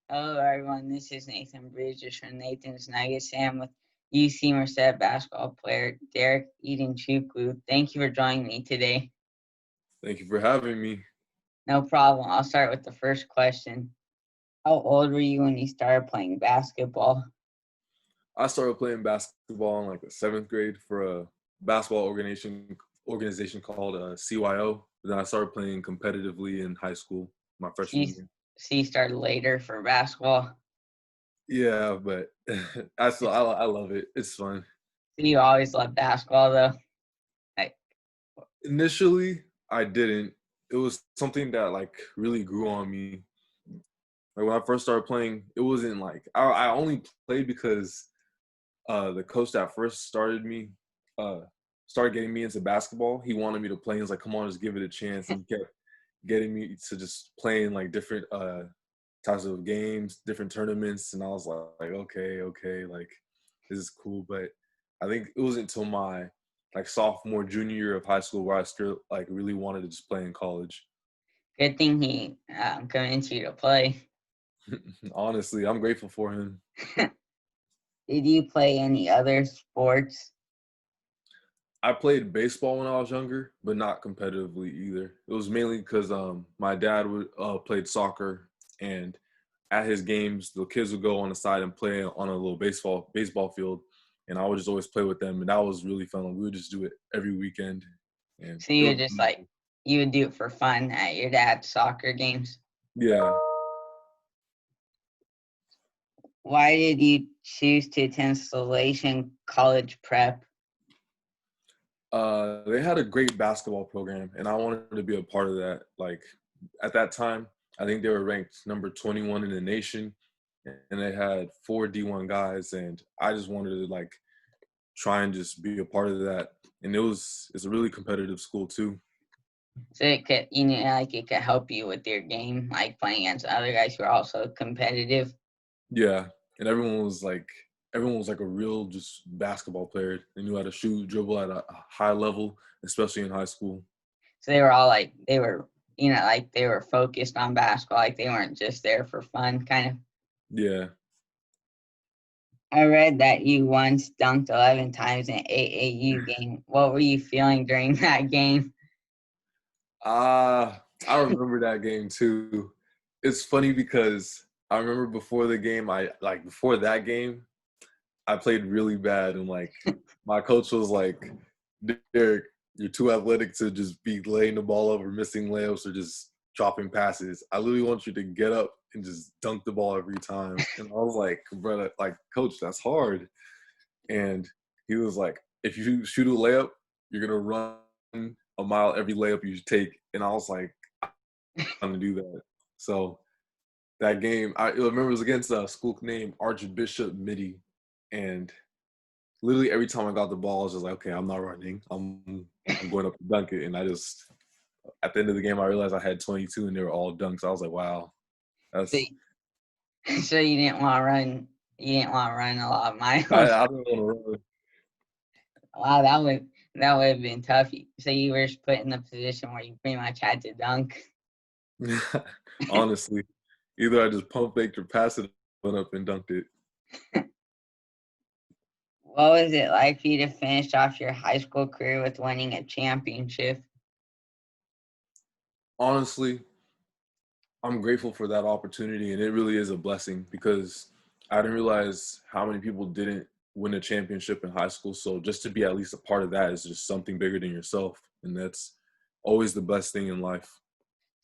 Hello, everyone. This is Nathan Bridges from Nathan's Nuggets. I'm with UC Merced basketball player Derek Chukwu. Thank you for joining me today. Thank you for having me. No problem. I'll start with the first question. How old were you when you started playing basketball? I started playing basketball in like the seventh grade for a basketball organization called CYO. Then I started playing competitively in high school, my So you, freshman year. so you started later for basketball. Yeah, but I love it. It's fun. So you always loved basketball, though. Like, Initially, I didn't. It was something that like really grew on me. Like when I first started playing, it wasn't like I only played because the coach that first uh, started getting me into basketball. He wanted me to play. He was like, "Come on, just give it a chance." And he kept getting me to just play in like different types of games, different tournaments. And I was like, okay, like this is cool. But I think it wasn't until my like sophomore, junior year of high school where I still like really wanted to just play in college. good thing he convinced you to play. Honestly, I'm grateful for him. Did you play any other sports? I played baseball when I was younger, but not competitively either. It was mainly because my dad played soccer, and at his games, the kids would go on the side and play on a little baseball field, and I would just always play with them, and that was really fun. We would just do it every weekend, and So it you was would just like you would do it for fun at your dad's soccer games. yeah. Why did you choose to attend Salvation College Prep? They had a great basketball program, and I wanted to be a part of that. Like at that time, I think they were ranked number 21 in the nation, and they had four D1 guys, and I just wanted to like try and just be a part of that. And it's a really competitive school too. So it could, like it could help you with your game, like playing against other guys who are also competitive. Yeah, and everyone was like a real just basketball player. They knew how to shoot, dribble at a high level, especially in high school. So they were all like like they were focused on basketball, like they weren't just there for fun, kind of. Yeah. I read that you once dunked 11 times in an AAU game. What were you feeling during that game? I remember that game too. It's funny because I remember before that game, I played really bad, and like my coach was like, "Derek, you're too athletic to just be laying the ball up or missing layups or just dropping passes. I literally want you to get up and just dunk the ball every time." And I was like, "Brother, like coach, that's hard." And he was like, "If you shoot a layup, you're gonna run a mile every layup you take." And I was like, "I'm gonna do that." So that game, I remember it was against a school named Archbishop Midi, and literally every time I got the ball, I was just like, "Okay, I'm not running. I'm going up to dunk it." And I just at the end of the game, I realized I had 22, and they were all dunks. I was like, "Wow, So, that's so you didn't want to run. You didn't want to run a lot of miles. I don't want Wow, that would have been tough. So you were just put in the position where you pretty much had to dunk. to run." Honestly, either I just pump faked or pass it, went up and dunked it. What was it like for you to finish off your high school career with winning a championship? Honestly, I'm grateful for that opportunity, and it really is a blessing because I didn't realize how many people didn't win a championship in high school. So just to be at least a part of that is just something bigger than yourself, and that's always the best thing in life.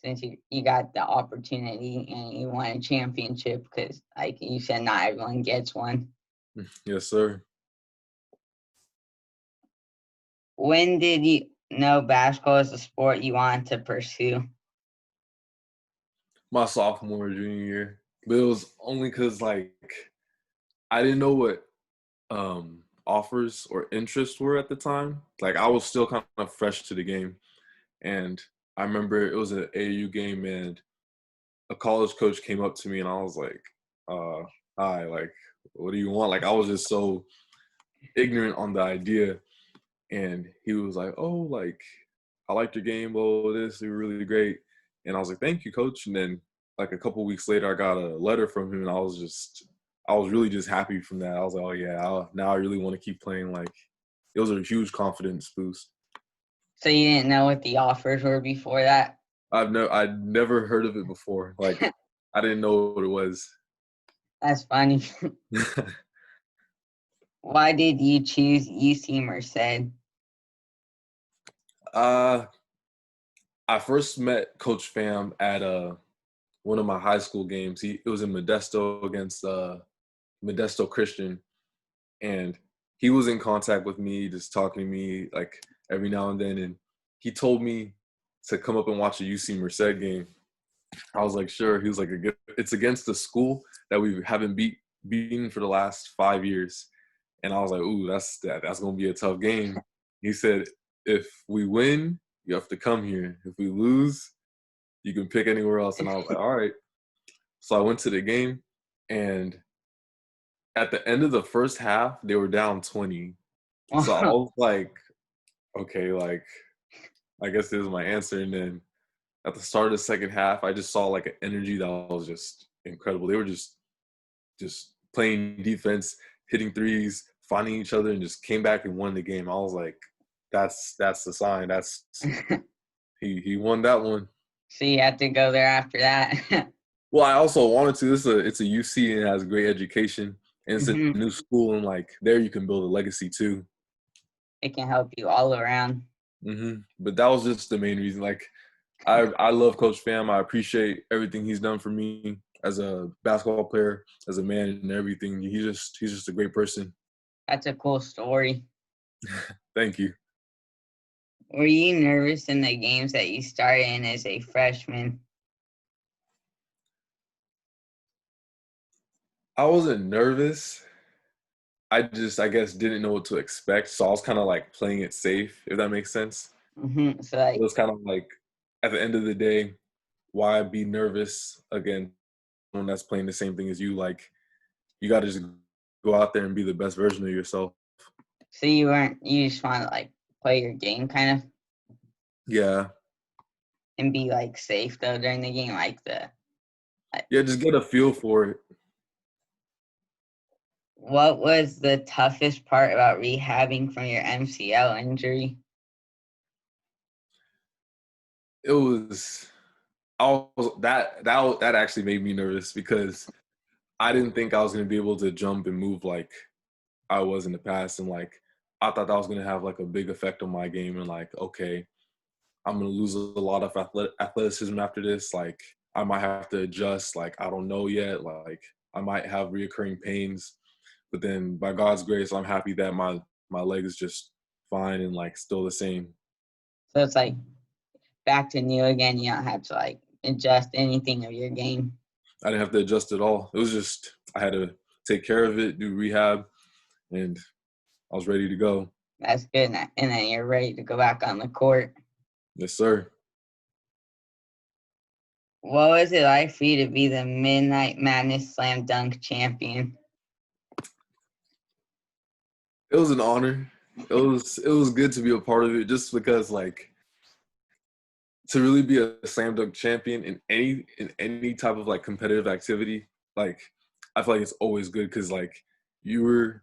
Since you got the opportunity and you won a championship, because like you said, not everyone gets one. Yes, sir. When did you know basketball is a sport you wanted to pursue? My sophomore, junior year, but it was only because like I didn't know what offers or interests were at the time. Like I was still kind of fresh to the game, and I remember it was an AAU game, and a college coach came up to me, and I was like, "Hi, like, what do you want?" Like I was just so ignorant on the idea, and he was like, "Oh, like I liked your game, oh this, you were really great," and I was like, "Thank you, coach." And then like a couple weeks later, I got a letter from him, and I was really just happy from that. I was like, oh yeah, now I really want to keep playing. Like, it was a huge confidence boost. So you didn't know what the offers were before that? I'd never heard of it before. Like, I didn't know what it was. That's funny. Why did you choose UC Merced? uh, I first met Coach Fam at one of my high school games. It was in Modesto against Modesto Christian, and he was in contact with me, just talking to me like every now and then. And he told me to come up and watch a UC Merced game. I was like, sure. He was like, it's against the school that we haven't beaten for the last 5 years. And I was like, ooh, that's gonna be a tough game. He said, if we win, you have to come here. If we lose, you can pick anywhere else. And I was like, all right. So I went to the game, and at the end of the first half, they were down 20. So I was like, okay, like, I guess this is my answer. And then at the start of the second half, I just saw like an energy that was just incredible. They were just playing defense, hitting threes, finding each other, and just came back and won the game. I was like, that's the sign. That's he won that one. So you had to go there after that. Well, I also wanted to. It's a UC, and it has great education, and it's a Mhm. new school, and like there you can build a legacy too. It can help you all around. But that was just the main reason. Like, I love Coach Fam. I appreciate everything he's done for me as a basketball player, as a man, and everything. He's just a great person. That's a cool story. Thank you. Were you nervous in the games that you started in as a freshman? I wasn't nervous. I guess didn't know what to expect, so I was kind of like playing it safe, if that makes sense. So It was kind of like, at the end of the day, why be nervous against someone that's playing the same thing as you? Like, you got to just go out there and be the best version of yourself. so you just want to like play your game kind of Yeah. and be like safe though during the game, Yeah, just get a feel for it. what was the toughest part about rehabbing from your MCL injury? It was, I was that actually made me nervous because I didn't think I was going to be able to jump and move like I was in the past. And like, I thought that was going to have like a big effect on my game. And like, okay, I'm going to lose a lot of athleticism after this. Like, I might have to adjust. Like, I don't know yet. Like, I might have reoccurring pains. But then by God's grace, I'm happy that my leg is just fine and like still the same. So it's like back to new again. You don't have to like adjust anything of your game. I didn't have to adjust at all. It was just, I had to take care of it, do rehab, and I was ready to go. That's good. And then you're ready to go back on the court. Yes, sir. What was it like for you to be the Midnight Madness Slam Dunk champion? It was an honor. It was good to be a part of it, just because like, to really be a slam dunk champion in any type of like competitive activity, like, I feel like it's always good because like, you were,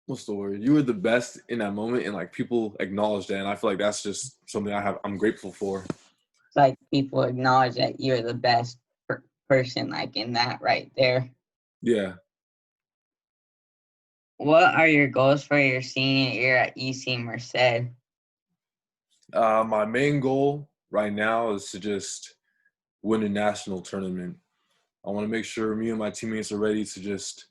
what's the word? You were the best in that moment, and like people acknowledge that, and I feel like that's just something I'm grateful for. It's like people acknowledge that you're the best person, like in that right there. Yeah. What are your goals for your senior year at UC Merced? My main goal right now is to just win a national tournament. I want to make sure me and my teammates are ready to just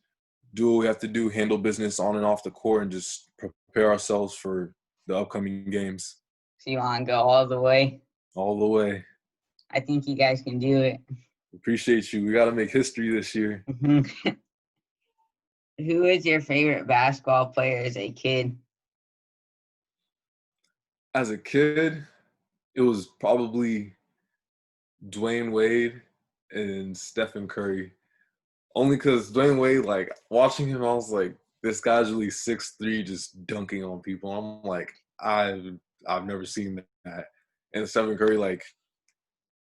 do what we have to do, handle business on and off the court, and just prepare ourselves for the upcoming games. So you want to go all the way? All the way. I think you guys can do it. Appreciate you. We got to make history this year. Who is your favorite basketball player as a kid? As a kid, it was probably Dwayne Wade and Stephen Curry. Only because Dwayne Wade, like, watching him, I was like, this guy's really 6'3", just dunking on people. I'm like, I've never seen that. And Stephen Curry, like,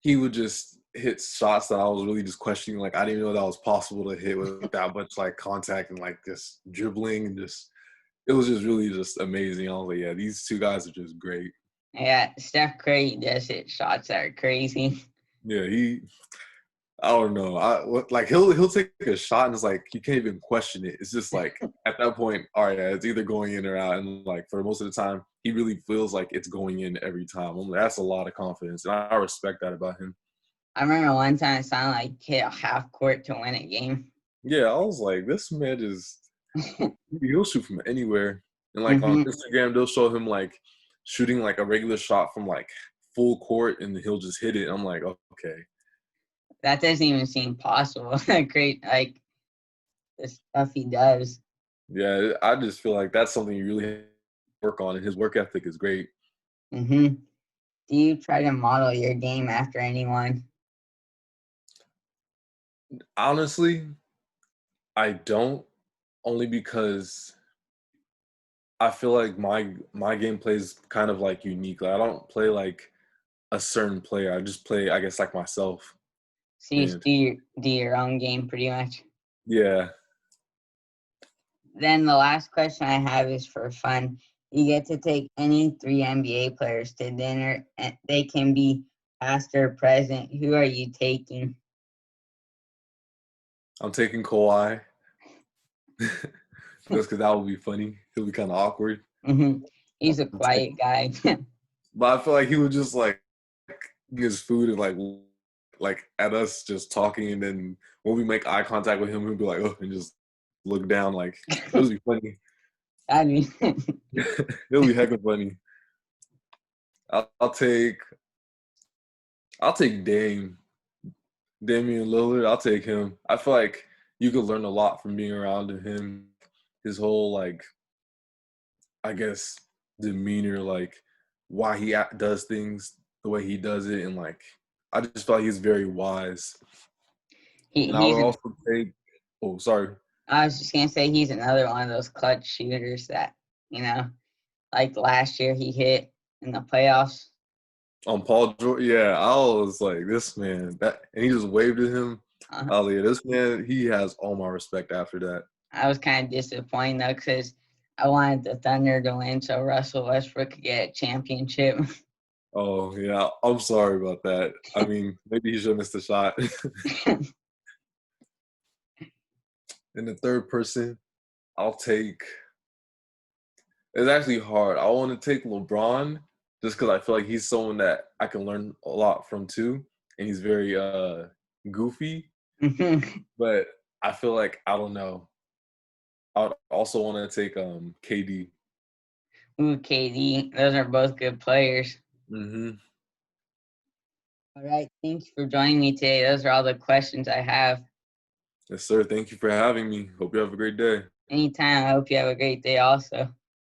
he would just hit shots that I was really just questioning. Like I didn't know that was possible to hit with that much like contact and like just dribbling and just it was just really just amazing. I was like, yeah, these two guys are just great. Yeah, Steph Curry does hit shots that are crazy. Yeah, I don't know. Like he'll take a shot and it's like you can't even question it. It's just like at that point, all right, yeah, it's either going in or out. And like for most of the time, he really feels like it's going in every time. I'm like, that's a lot of confidence, and I respect that about him. I remember one time it sounded like hit a half court to win a game. Yeah, I was like, this man is he'll shoot from anywhere. And like on Hmm. Instagram, they'll show him like shooting like a regular shot from like full court, and he'll just hit it. I'm like, okay. That doesn't even seem possible. Great, like the stuff he does. Yeah, I just feel like that's something you really work on, and his work ethic is great. Hmm. Do you try to model your game after anyone? Honestly, I don't, only because I feel like my gameplay is kind of like unique. Like I don't play like a certain player. I just play, I guess, like myself. So you And do your own game pretty much. yeah, Then the last question I have is for fun. You get to take any three NBA players to dinner, and they can be past or present. Who are you taking? I'm taking Kawhi just because that would be funny. It'll be kind of awkward. Hmm. He's a I'm ta- quiet guy. But I feel like he would just like eat his food and like at us just talking, and then when we make eye contact with him, he'd be like, oh, and just look down. Like it would be funny. I mean, It'll be hecka funny. I'll take Damian Lillard. I'll take him. I feel like you could learn a lot from being around him. His whole like, I guess, demeanor, like why he does things the way he does it, and like I just feel like he's very wise. And I he's would an, also take. Oh, sorry. I was just gonna say he's another one of those clutch shooters that, you know, like last year he hit in the playoffs. On Paul George, yeah, I was like, this man, that, and he just waved at him. Uh, I was like, yeah, this man, he has all my respect after that. I was kind of disappointed though because I wanted the Thunder to win so Russell Westbrook could get a championship. Oh, yeah, I'm sorry about that. I mean, maybe he should have missed the shot. And the third person, I'll take. It's actually hard. I want to take LeBron just because I feel like he's someone that I can learn a lot from too, and he's very goofy. But I feel like I don't know. I would also want to take KD. Ooh, KD. Those are both good players. Mm-hmm. All right. Thank you for joining me today. Those are all the questions I have. Yes, sir. Thank you for having me. Hope you have a great day. Anytime. I hope you have a great day also.